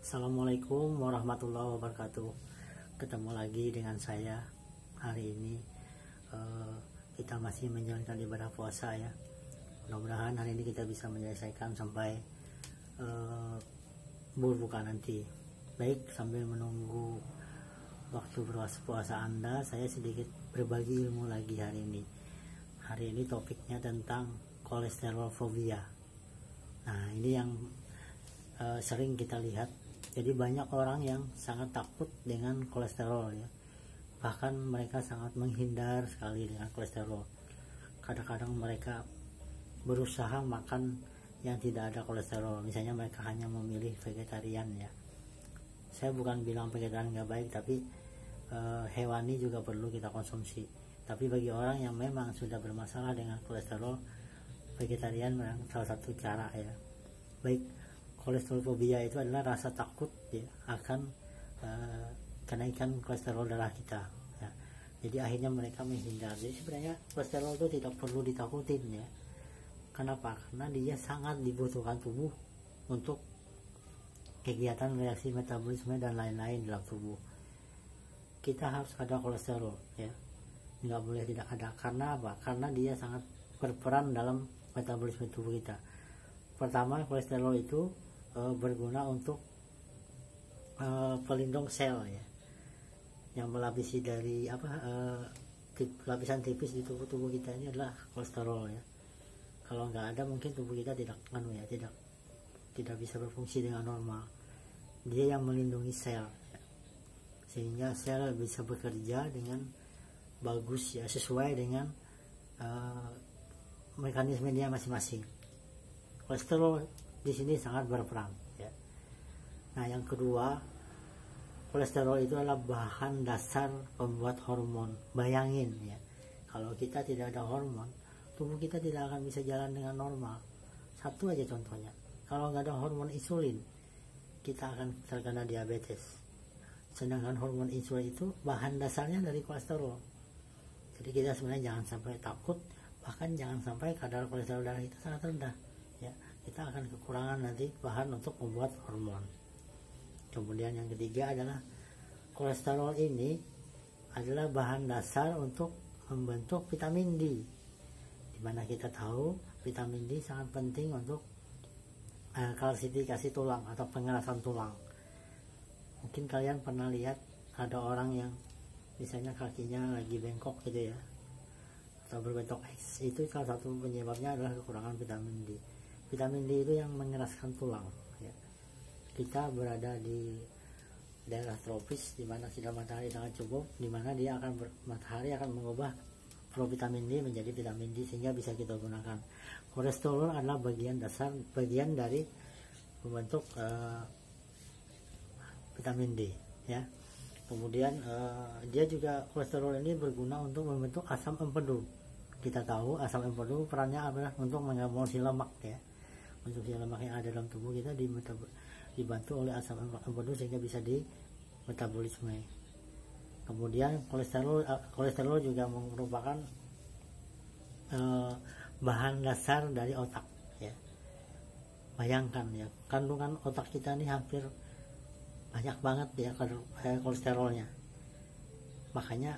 Assalamualaikum warahmatullahi wabarakatuh. Ketemu lagi dengan saya hari ini. Kita masih menjalankan ibadah puasa ya. Mudah-mudahan hari ini kita bisa menyelesaikan sampai berbuka nanti. Baik, sambil menunggu waktu berpuasa Anda, saya sedikit berbagi ilmu lagi hari ini. Hari ini topiknya tentang kolesterol fobia. Nah, ini yang sering kita lihat. Jadi banyak orang yang sangat takut dengan kolesterol ya. Bahkan mereka sangat menghindar sekali dengan kolesterol. Kadang-kadang mereka berusaha makan yang tidak ada kolesterol. Misalnya mereka hanya memilih vegetarian ya. Saya bukan bilang vegetarian nggak baik, tapi hewani juga perlu kita konsumsi. Tapi bagi orang yang memang sudah bermasalah dengan kolesterol, vegetarian memang salah satu cara ya. Baik, kolesterol fobia itu adalah rasa takut ya, akan kenaikan kolesterol darah kita ya. Jadi akhirnya mereka menghindar. Jadi sebenarnya kolesterol itu tidak perlu ditakutin ya. Kenapa? Karena dia sangat dibutuhkan tubuh untuk kegiatan reaksi metabolisme dan lain-lain dalam tubuh. Kita harus ada kolesterol ya, nggak boleh tidak ada. Karena apa? Karena dia sangat berperan dalam metabolisme tubuh kita. Pertama, kolesterol itu berguna untuk pelindung sel ya, yang melapisi dari lapisan tipis di tubuh kita ini adalah kolesterol ya. Kalau nggak ada mungkin tubuh kita tidak bisa berfungsi dengan normal. Dia yang melindungi sel ya, sehingga sel bisa bekerja dengan bagus ya, sesuai dengan mekanisme dia masing-masing. Kolesterol di sini sangat berperan ya. Nah, yang kedua, kolesterol itu adalah bahan dasar pembuat hormon. Bayangin ya, kalau kita tidak ada hormon, tubuh kita tidak akan bisa jalan dengan normal. Satu aja contohnya, kalau nggak ada hormon insulin, kita akan terkena diabetes. Sedangkan hormon insulin itu bahan dasarnya dari kolesterol. Jadi kita sebenarnya jangan sampai takut, bahkan jangan sampai kadar kolesterol darah kita sangat rendah ya. Kita akan kekurangan nanti bahan untuk membuat hormon. Kemudian yang ketiga adalah kolesterol ini adalah bahan dasar untuk membentuk vitamin D, dimana kita tahu vitamin D sangat penting untuk kalsifikasi tulang atau pengerasan tulang. Mungkin kalian pernah lihat ada orang yang misalnya kakinya lagi bengkok gitu ya, atau berbentuk X, itu salah satu penyebabnya adalah kekurangan vitamin D. Vitamin D itu yang mengeraskan tulang ya. Kita berada di daerah tropis di mana sinar matahari sangat cukup, di mana matahari akan mengubah provitamin D menjadi vitamin D sehingga bisa kita gunakan. Kolesterol adalah bagian dari membentuk vitamin D ya. Kemudian dia juga, kolesterol ini berguna untuk membentuk asam empedu. Kita tahu asam empedu perannya adalah untuk mengakumulasi lemak ya. Konsumsi lemak yang ada dalam tubuh kita dibantu oleh asam empedu sehingga bisa di metabolisme. Kemudian kolesterol juga merupakan bahan dasar dari otak ya. Bayangkan ya, kandungan otak kita ini hampir banyak banget ya kolesterolnya. Makanya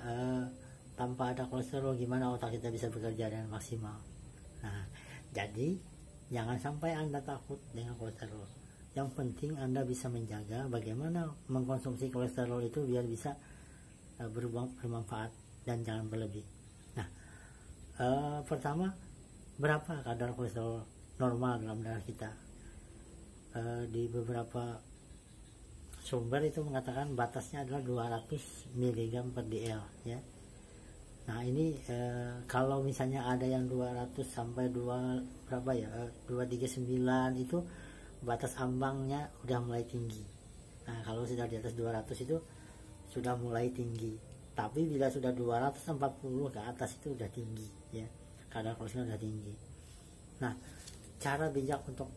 tanpa ada kolesterol gimana otak kita bisa bekerja dengan maksimal. Nah, jadi jangan sampai Anda takut dengan kolesterol. Yang penting Anda bisa menjaga bagaimana mengkonsumsi kolesterol itu biar bisa bermanfaat dan jangan berlebih. Nah, pertama, berapa kadar kolesterol normal dalam darah kita? Di beberapa sumber itu mengatakan batasnya adalah 200 mg per dl ya. Nah, ini kalau misalnya ada yang 200 sampai 239 itu batas ambangnya udah mulai tinggi. Nah, kalau sudah di atas 200 itu sudah mulai tinggi. Tapi bila sudah 240 ke atas itu udah tinggi ya. Kadar kolesterol udah tinggi. Nah, cara bijak untuk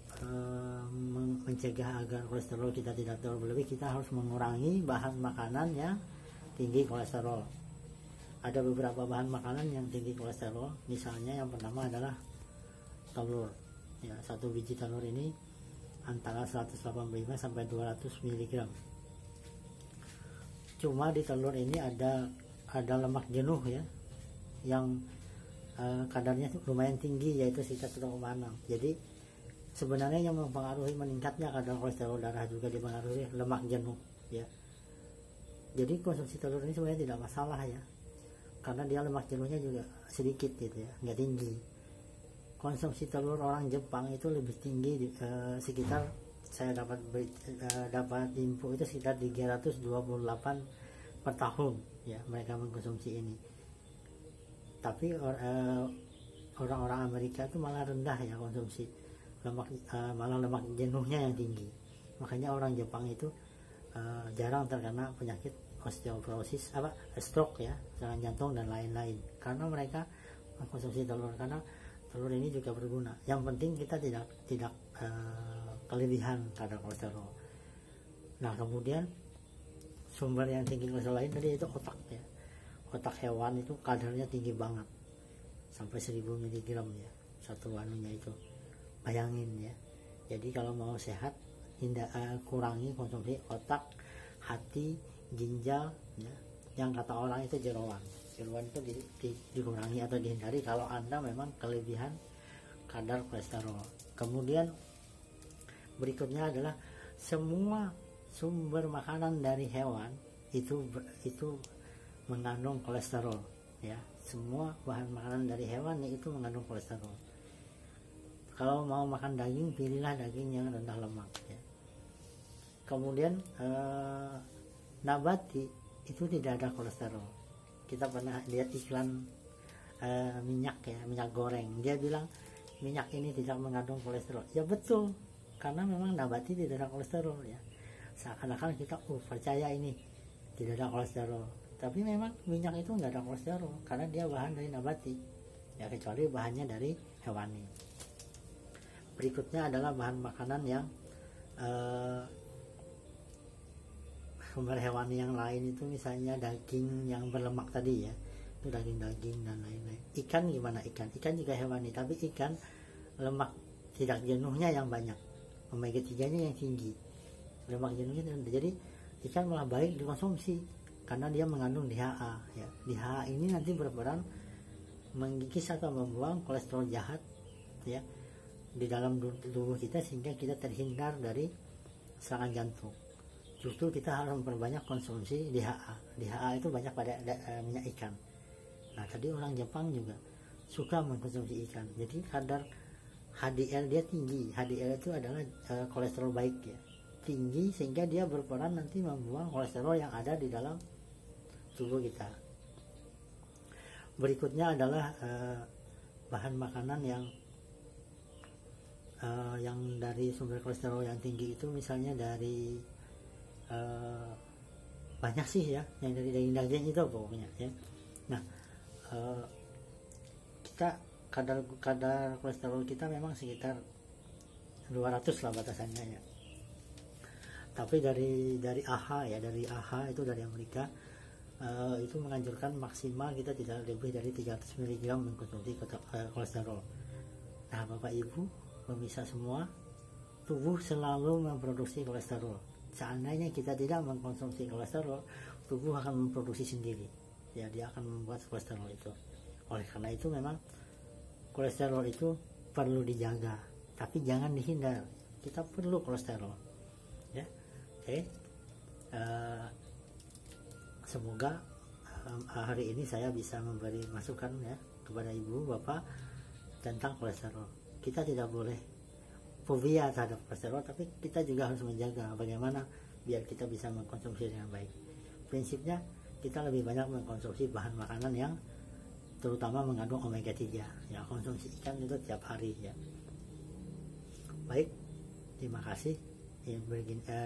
mencegah agar kolesterol kita tidak terlalu berlebih, kita harus mengurangi bahan makanan yang tinggi kolesterol. Ada beberapa bahan makanan yang tinggi kolesterol. Misalnya yang pertama adalah telur ya. Satu biji telur ini antara 185 sampai 200 mg. Cuma di telur ini ada lemak jenuh ya, yang kadarnya lumayan tinggi, yaitu sekitar 1,6. Jadi sebenarnya yang mempengaruhi meningkatnya kadar kolesterol darah juga dipengaruhi lemak jenuh ya. Jadi konsumsi telur ini sebenarnya tidak masalah ya, karena dia lemak jenuhnya juga sedikit gitu ya, nggak tinggi. Konsumsi telur orang Jepang itu lebih tinggi, sekitar saya dapat info itu sekitar 328 per tahun ya mereka mengkonsumsi ini. Tapi orang-orang Amerika itu malah rendah ya konsumsi lemak, malah lemak jenuhnya yang tinggi. Makanya orang Jepang itu jarang terkena penyakit osteoporosis, stroke ya, serangan jantung dan lain-lain, karena mereka mengkonsumsi telur. Karena telur ini juga berguna. Yang penting kita tidak kelebihan kadar kolesterol. Nah, kemudian sumber yang tinggi kolesterol lain tadi itu otak ya. Otak hewan itu kadarnya tinggi banget, sampai 1000 mg ya satu anunya itu. Bayangin ya. Jadi kalau mau sehat, kurangi konsumsi otak, hati, ginjal ya. Yang kata orang itu jeroan itu dikurangi atau dihindari kalau Anda memang kelebihan kadar kolesterol. Kemudian berikutnya adalah semua sumber makanan dari hewan itu mengandung kolesterol ya. Semua bahan makanan dari hewan itu mengandung kolesterol. Kalau mau makan daging, pilihlah daging yang rendah lemak ya. Kemudian nabati itu tidak ada kolesterol. Kita pernah lihat iklan minyak ya, minyak goreng, dia bilang minyak ini tidak mengandung kolesterol. Ya betul, karena memang nabati tidak ada kolesterol ya. Seakan-akan kita percaya ini tidak ada kolesterol, tapi memang minyak itu nggak ada kolesterol karena dia bahan dari nabati ya, kecuali bahannya dari hewani. Berikutnya adalah bahan makanan yang sumber hewani yang lain itu, misalnya daging yang berlemak tadi ya, itu daging-daging dan lain-lain. Ikan gimana? Ikan juga hewani, tapi ikan lemak tidak jenuhnya yang banyak, omega 3 nya yang tinggi, lemak jenuhnya rendah. Jadi ikan malah baik dikonsumsi karena dia mengandung DHA ya. DHA ini nanti berperan mengikis atau membuang kolesterol jahat ya di dalam tubuh kita, sehingga kita terhindar dari serangan jantung. Justru kita harus memperbanyak konsumsi DHA. DHA itu banyak pada minyak ikan. Nah, tadi orang Jepang juga suka mengkonsumsi ikan. Jadi kadar HDL dia tinggi. HDL itu adalah kolesterol baik ya, tinggi, sehingga dia berperan nanti membuang kolesterol yang ada di dalam tubuh kita. Berikutnya adalah bahan makanan yang dari sumber kolesterol yang tinggi itu, misalnya dari banyak sih ya, yang dari daging-daging itu pokoknya ya. Nah, kita kadar kolesterol kita memang sekitar 200 lah batasannya ya. Tapi dari AHA ya, dari AHA itu dari Amerika, itu menganjurkan maksimal kita tidak lebih dari 300 mg mengkonsumsi kolesterol. Nah, Bapak Ibu, pemirsa semua, tubuh selalu memproduksi kolesterol. Seandainya kita tidak mengkonsumsi kolesterol, tubuh akan memproduksi sendiri ya, dia akan membuat kolesterol itu. Oleh karena itu memang kolesterol itu perlu dijaga, tapi jangan dihindar. Kita perlu kolesterol ya. Oke. Semoga hari ini saya bisa memberi masukan ya kepada ibu bapak tentang kolesterol. Kita tidak boleh fobia terhadap kolesterol, tapi kita juga harus menjaga bagaimana biar kita bisa mengkonsumsi dengan baik. Prinsipnya kita lebih banyak mengkonsumsi bahan makanan yang terutama mengandung omega 3 ya. Konsumsi ikan itu tiap hari ya. Baik, terima kasih.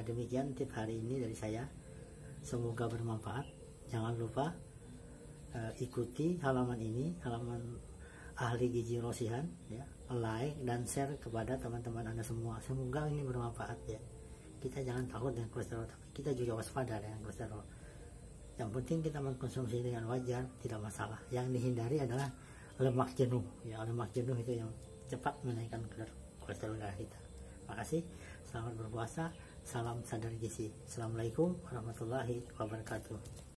Demikian tip hari ini dari saya, semoga bermanfaat. Jangan lupa ikuti halaman ini, halaman Ahli Gizi Rosihan ya, like dan share kepada teman-teman Anda semua. Semoga ini bermanfaat ya. Kita jangan takut dengan kolesterol, tapi kita juga waspada dengan kolesterol. Yang penting kita mengkonsumsi dengan wajar, tidak masalah. Yang dihindari adalah lemak jenuh ya. Lemak jenuh itu yang cepat menaikkan kadar kolesterol darah kita. Terima kasih. Selamat berpuasa. Salam sadar gizi. Assalamualaikum warahmatullahi wabarakatuh.